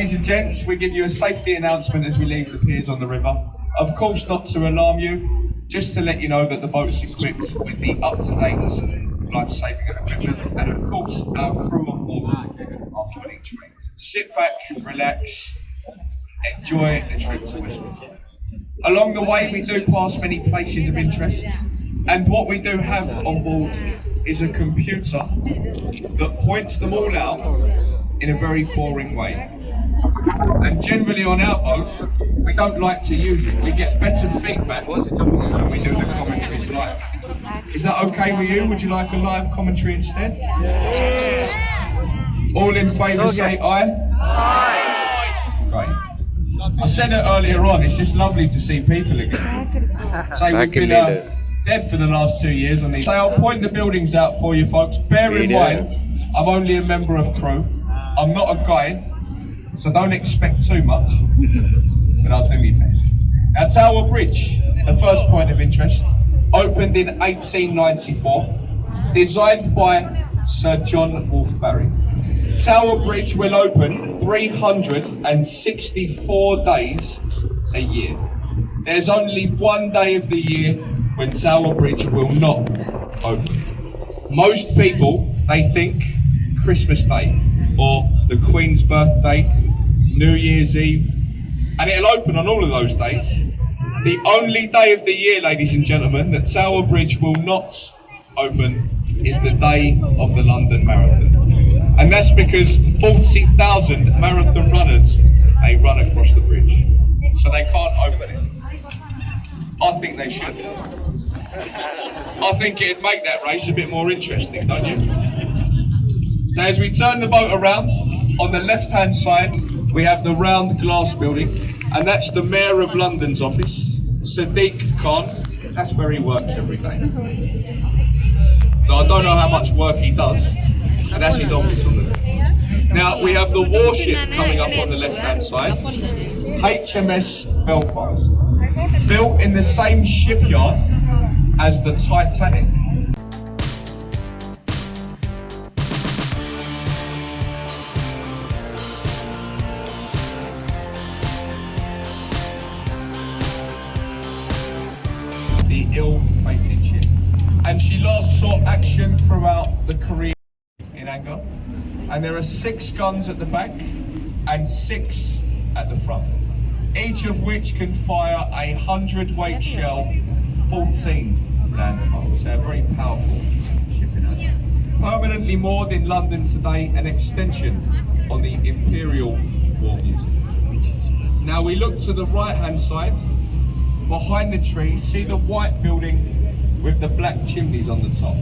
Ladies and gents, we give you a safety announcement as we leave the piers on the river. Of course, not to alarm you, just to let you know that the boat's equipped with the up-to-date life-saving equipment, and of course, our crew on board are fully trained. Sit back, relax, enjoy the trip to Westminster. Along the way, we do pass many places of interest, and what we do have on board is a computer that points them all out in a very boring way. And generally on our boat, we don't like to use it. We get better feedback when we do the commentaries live. Is that okay with you? Would you like a live commentary instead? All in favour say aye? Aye! Great. I said it earlier on, it's just lovely to see people again. Say we've been dead for the last 2 years on these. So I'll point the buildings out for you folks. Bear in mind, I'm only a member of crew. I'm not a guide, so don't expect too much, but I'll do my best. Now, Tower Bridge, the first point of interest, opened in 1894, designed by Sir John Wolfe Barry. Tower Bridge will open 364 days a year. There's only one day of the year when Tower Bridge will not open. Most people, they think Christmas Day, or the Queen's birthday, New Year's Eve, and it'll open on all of those days. The only day of the year, ladies and gentlemen, that Tower Bridge will not open is the day of the London Marathon. And that's because 40,000 marathon runners, they run across the bridge. So they can't open it. I think they should. I think it'd make that race a bit more interesting, don't you? So as we turn the boat around, on the left-hand side, we have the round glass building, and that's the Mayor of London's office, Sadiq Khan. That's where he works every day. So I don't know how much work he does, and that's his office on the left. Now, we have the warship coming up on the left-hand side, HMS Belfast, built in the same shipyard as the Titanic. The ill-fated ship, and she last saw action throughout the Korean in anger, and there are 6 guns at the back and 6 at the front, each of which can fire a 100-weight shell, 14 landmines. So a very powerful ship in anger. Permanently moored in London today, an extension on the Imperial War Museum. Now we look to the right-hand side. Behind the tree, see the white building with the black chimneys on the top.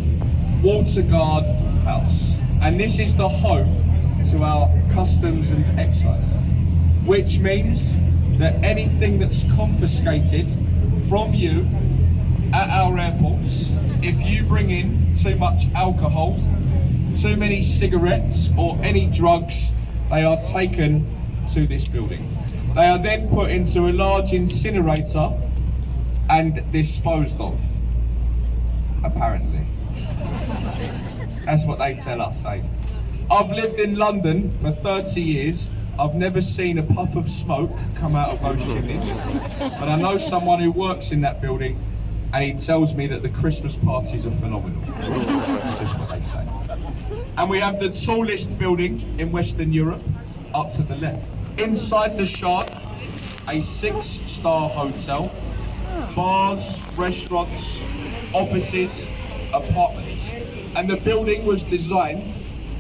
Waterguard House. And this is the home to our customs and excise, which means that anything that's confiscated from you at our airports, if you bring in too much alcohol, too many cigarettes, or any drugs, they are taken to this building. They are then put into a large incinerator and disposed of, apparently. That's what they tell us, eh? I've lived in London for 30 years. I've never seen a puff of smoke come out of those chimneys, but I know someone who works in that building, and he tells me that the Christmas parties are phenomenal. That's just what they say. And we have the tallest building in Western Europe, up to the left. Inside the Shard, a 6-star hotel, bars, restaurants, offices, apartments. And the building was designed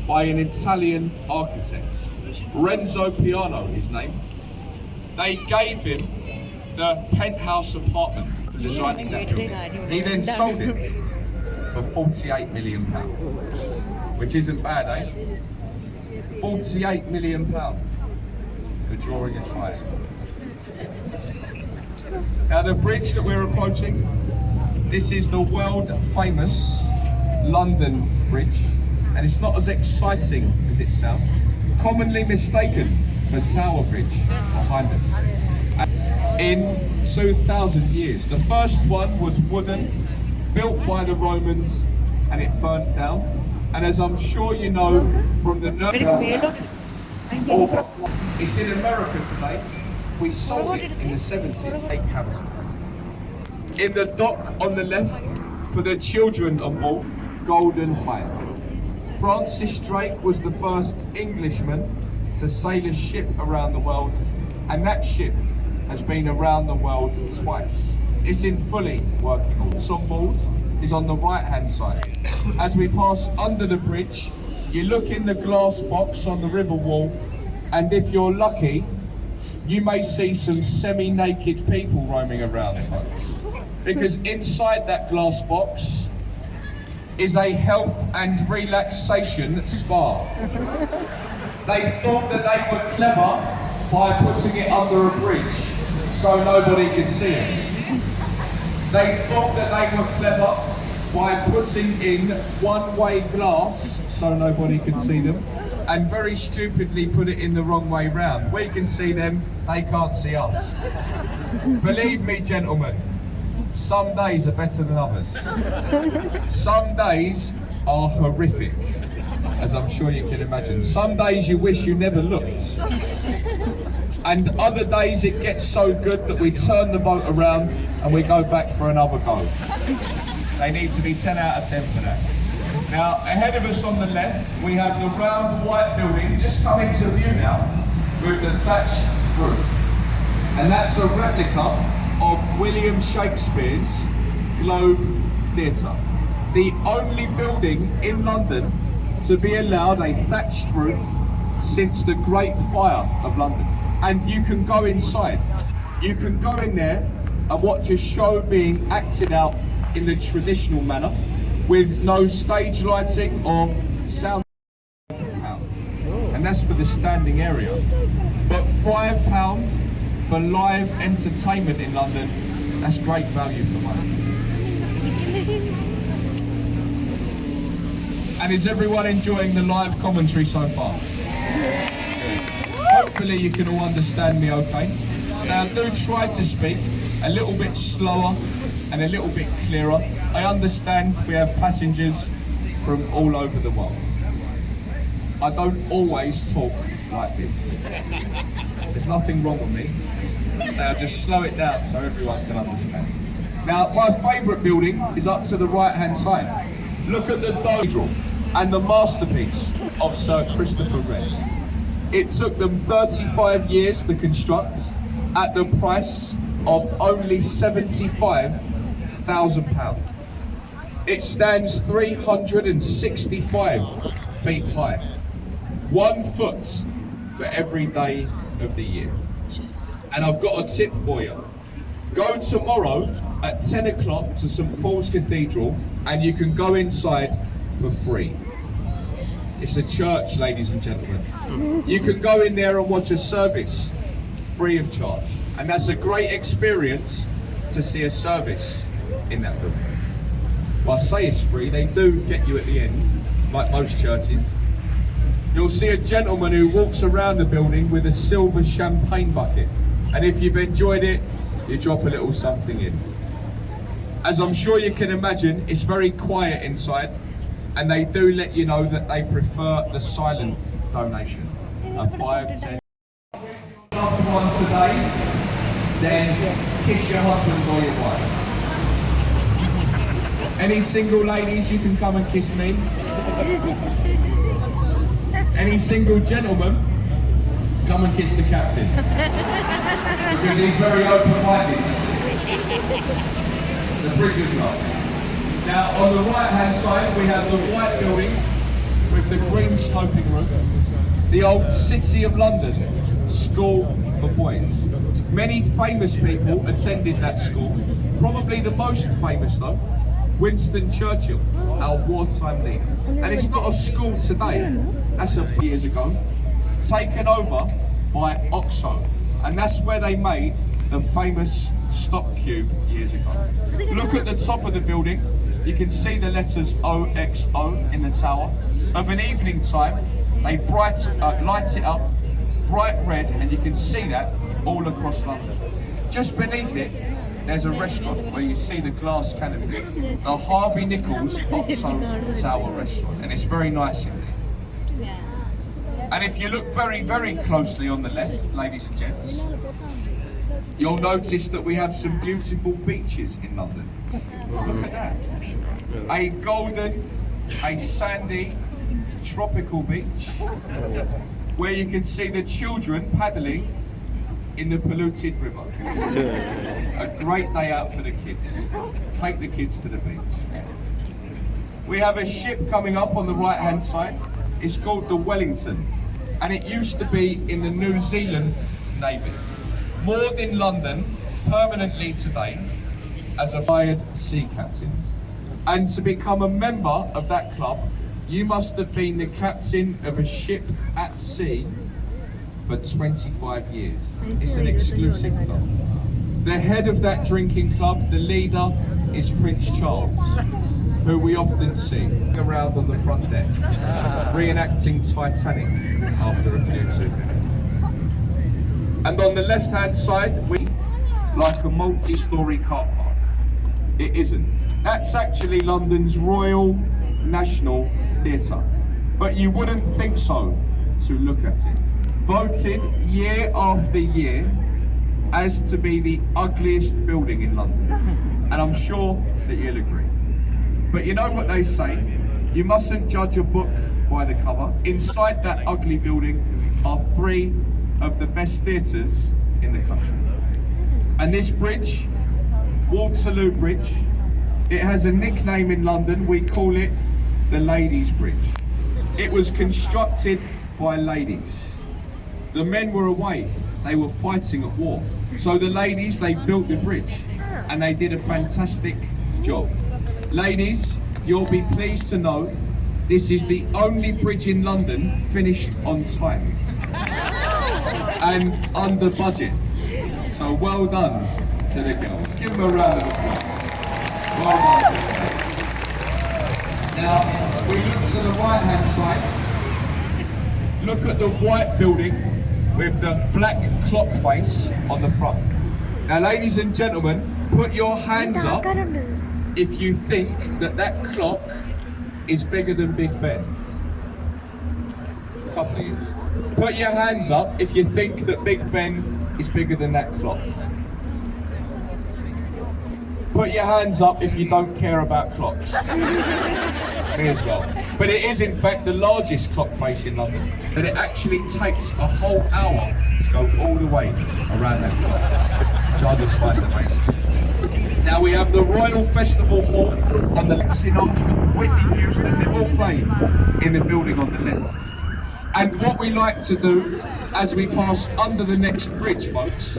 by an Italian architect, Renzo Piano, his name. They gave him the penthouse apartment for designing that building. He then sold it for £48 million, which isn't bad, eh? £48 million for drawing a fire. Now the bridge that we're approaching, this is the world famous London Bridge, and it's not as exciting as it sounds. Commonly mistaken for Tower Bridge behind us. In 2,000 years, the first one was wooden, built by the Romans, and it burnt down. And as I'm sure you know from the It's in America today. We sold it in the 70s. In the dock on the left, for the children on board, Golden Hind. Francis Drake was the first Englishman to sail a ship around the world, and that ship has been around the world twice. It's in fully working order. What's on board is on the right hand side. As we pass under the bridge, you look in the glass box on the river wall, and if you're lucky, you may see some semi-naked people roaming around. Because inside that glass box is a health and relaxation spa. They thought that they were clever by putting it under a bridge so nobody could see it. They thought that they were clever by putting in one-way glass so nobody could see them, and very stupidly put it in the wrong way round. We can see them, they can't see us. Believe me, gentlemen, some days are better than others. Some days are horrific, as I'm sure you can imagine. Some days you wish you never looked. And other days it gets so good that we turn the boat around and we go back for another go. They need to be 10 out of 10 for that. Now, ahead of us on the left, we have the round white building just come into view now with the thatched roof. And that's a replica of William Shakespeare's Globe Theatre. The only building in London to be allowed a thatched roof since the Great Fire of London. And you can go inside. You can go in there and watch a show being acted out in the traditional manner with no stage lighting or sound. And that's for the standing area. But £5 for live entertainment in London, that's great value for money. And is everyone enjoying the live commentary so far? Hopefully you can all understand me okay. So I do try to speak a little bit slower and a little bit clearer. I understand we have passengers from all over the world. I don't always talk like this. There's nothing wrong with me. So I'll just slow it down so everyone can understand. Now, my favourite building is up to the right-hand side. Look at the cathedral and the masterpiece of Sir Christopher Wren. It took them 35 years to construct at the price of only £75,000. It stands 365 feet high, 1 foot for every day of the year. And I've got a tip for you. Go tomorrow at 10 o'clock to St Paul's Cathedral and you can go inside for free. It's a church, ladies and gentlemen. You can go in there and watch a service free of charge. And that's a great experience to see a service in that room. Well, I say it's free, they do get you at the end, like most churches. You'll see a gentleman who walks around the building with a silver champagne bucket. And if you've enjoyed it, you drop a little something in. As I'm sure you can imagine, it's very quiet inside, and they do let you know that they prefer the silent donation. A 5, 10. Loved ones today, then kiss your husband or your wife. Any single ladies, you can come and kiss me. Any single gentleman, come and kiss the captain. Because he's very open-minded, you see. The Bridge of Love. Now, on the right-hand side, we have the white building with the green sloping roof. The old City of London School for Boys. Many famous people attended that school. Probably the most famous, though, Winston Churchill, our wartime leader. And it's not a school today. That's a few years ago. Taken over by Oxo, and that's where they made the famous stop cube years ago. Look at the top of the building, you can see the letters OXO in the tower. Of an evening time, they light it up bright red, and you can see that all across London. Just beneath it, there's a restaurant where you see the glass canopy, the Harvey Nichols Oxo Tower restaurant, and it's very nice in there. And if you look very, very closely on the left, ladies and gents, you'll notice that we have some beautiful beaches in London. Look at that. A golden, a sandy, tropical beach where you can see the children paddling in the polluted river. A great day out for the kids. Take the kids to the beach. We have a ship coming up on the right hand side. It's called the Wellington, and it used to be in the New Zealand Navy. Moored in London permanently today as a retired sea captains. And to become a member of that club, you must have been the captain of a ship at sea for 25 years. It's an exclusive club. The head of that drinking club, the leader, is Prince Charles, who we often see around on the front deck, reenacting Titanic after a few too many. And on the left-hand side, we like a multi-storey car park. It isn't. That's actually London's Royal National Theatre. But you wouldn't think so to look at it. Voted year after year as to be the ugliest building in London. And I'm sure that you'll agree. But you know what they say, you mustn't judge a book by the cover. Inside that ugly building are 3 of the best theatres in the country. And this bridge, Waterloo Bridge, it has a nickname in London. We call it the Ladies' Bridge. It was constructed by ladies. The men were away, they were fighting at war. So the ladies, they built the bridge, and they did a fantastic job. Ladies, you'll be pleased to know this is the only bridge in London finished on time and under budget. So well done to the girls. Give them a round of applause. Well done. Now, we look to the right hand side. Look at the white building with the black clock face on the front. Now, ladies and gentlemen, put your hands up if you think that that clock is bigger than Big Ben. Couple of you. Put your hands up if you think that Big Ben is bigger than that clock. Put your hands up if you don't care about clocks. Me as well. But it is in fact the largest clock face in London. But it actually takes a whole hour to go all the way around that clock, which I just find amazing. Now we have the Royal Festival Hall on the left, Sinatra, Whitney Houston, they've all played in the building on the left. And what we like to do as we pass under the next bridge, folks,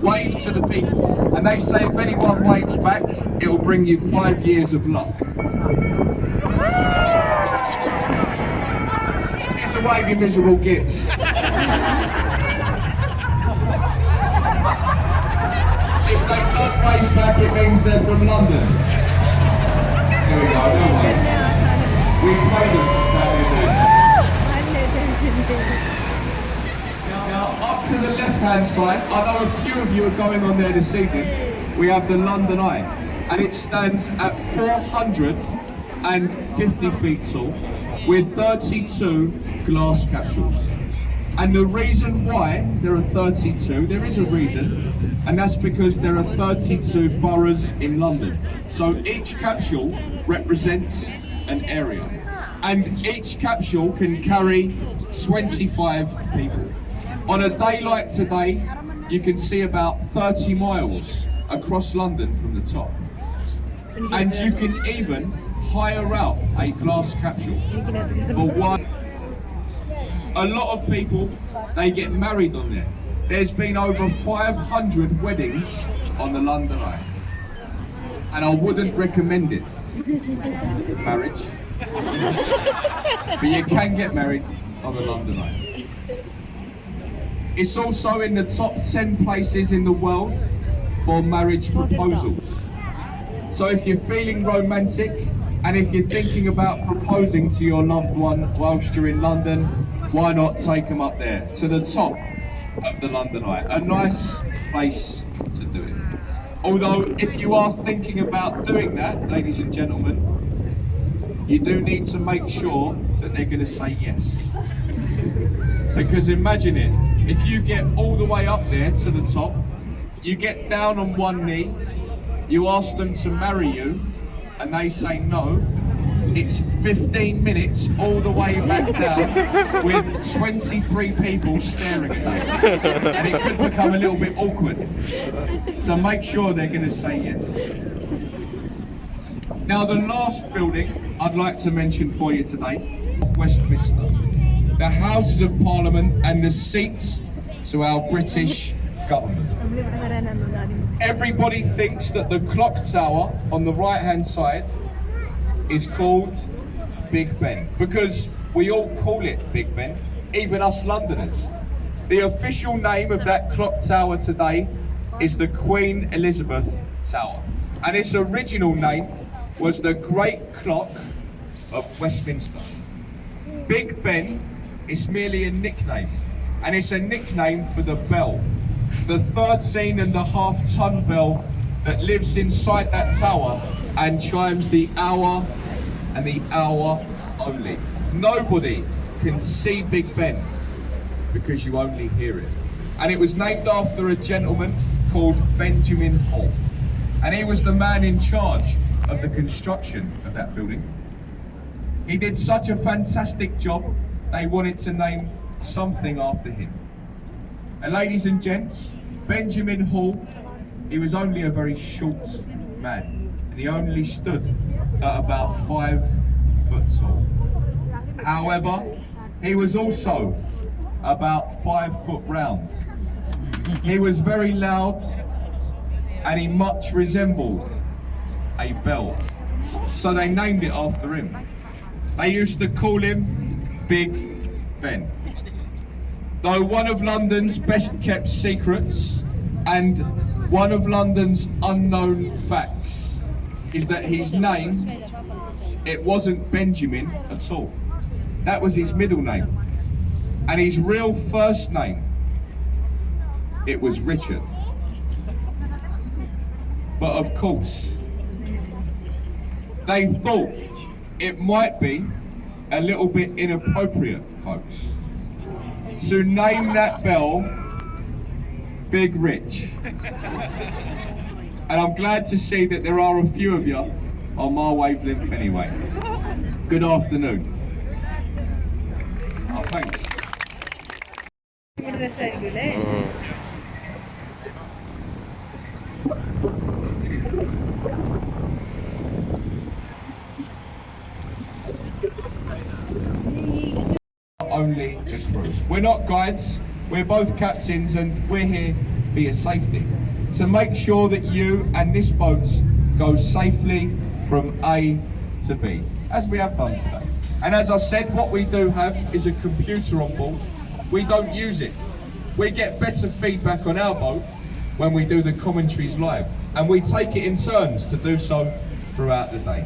wave to the people. And they say if anyone waves back, it'll bring you 5 years of luck. It's a wave, you miserable gits. If they don't wave back, it means they're from London. Here we go, no way. We play them to stand there. Now, up to the left-hand side, I know a few of you are going on there this evening. We have the London Eye, and it stands at 450 feet tall, with 32 glass capsules. And the reason why there are 32, there is a reason, and that's because there are 32 boroughs in London. So each capsule represents an area. And each capsule can carry 25 people. On a day like today, you can see about 30 miles across London from the top. And you can even hire out a glass capsule for one. A lot of people, they get married on there. There's been over 500 weddings on the London Eye. And I wouldn't recommend it, marriage. But you can get married on the London Eye. It's also in the top 10 places in the world for marriage proposals. So if you're feeling romantic and if you're thinking about proposing to your loved one whilst you're in London, why not take them up there to the top of the London Eye? A nice place to do it. Although if you are thinking about doing that, ladies and gentlemen, you do need to make sure that they're going to say yes. Because imagine it, if you get all the way up there to the top, you get down on one knee, you ask them to marry you, and they say no, it's 15 minutes all the way back down with 23 people staring at you. And it could become a little bit awkward. So make sure they're going to say yes. Now the last building I'd like to mention for you today, Westminster. The Houses of Parliament and the seats to our British government. Everybody thinks that the clock tower on the right hand side is called Big Ben, because we all call it Big Ben, even us Londoners. The official name of that clock tower today is the Queen Elizabeth Tower, and its original name was the Great Clock of Westminster. Big Ben is merely a nickname, and it's a nickname for the bell, the 13.5-ton bell that lives inside that tower and chimes the hour and the hour only. Nobody can see Big Ben because you only hear it. And it was named after a gentleman called Benjamin Hull, and he was the man in charge of the construction of that building. He did such a fantastic job, they wanted to name something after him. And ladies and gents, Benjamin Hull, he was only a very short man, and he only stood at about 5 foot tall. However, he was also about 5 foot round. He was very loud, and he much resembled a bell, so they named it after him. They used to call him Big Ben. Though one of London's best kept secrets and one of London's unknown facts is that his name, it wasn't Benjamin at all. That was his middle name. And his real first name, it was Richard. But of course, they thought it might be a little bit inappropriate, folks, to name that bell Big Rich. And I'm glad to see that there are a few of you on my wavelength anyway. Good afternoon. Oh, thanks. Only the crew. We're not guides, we're both captains, and we're here for your safety. So make sure that you and this boat go safely from A to B, as we have done today. And as I said, what we do have is a computer on board. We don't use it. We get better feedback on our boat when we do the commentaries live, and we take it in turns to do so throughout the day.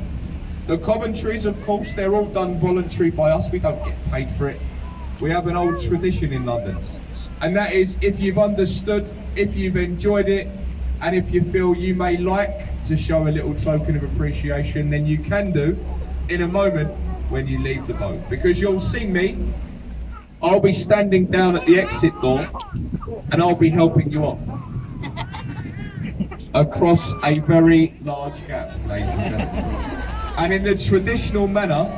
The commentaries, of course, they're all done voluntary by us. We don't get paid for it. We have an old tradition in London, and that is, if you've understood, if you've enjoyed it, and if you feel you may like to show a little token of appreciation, then you can do in a moment when you leave the boat, because you'll see me. I'll be standing down at the exit door, and I'll be helping you off across a very large gap, ladies and gentlemen. And in the traditional manner,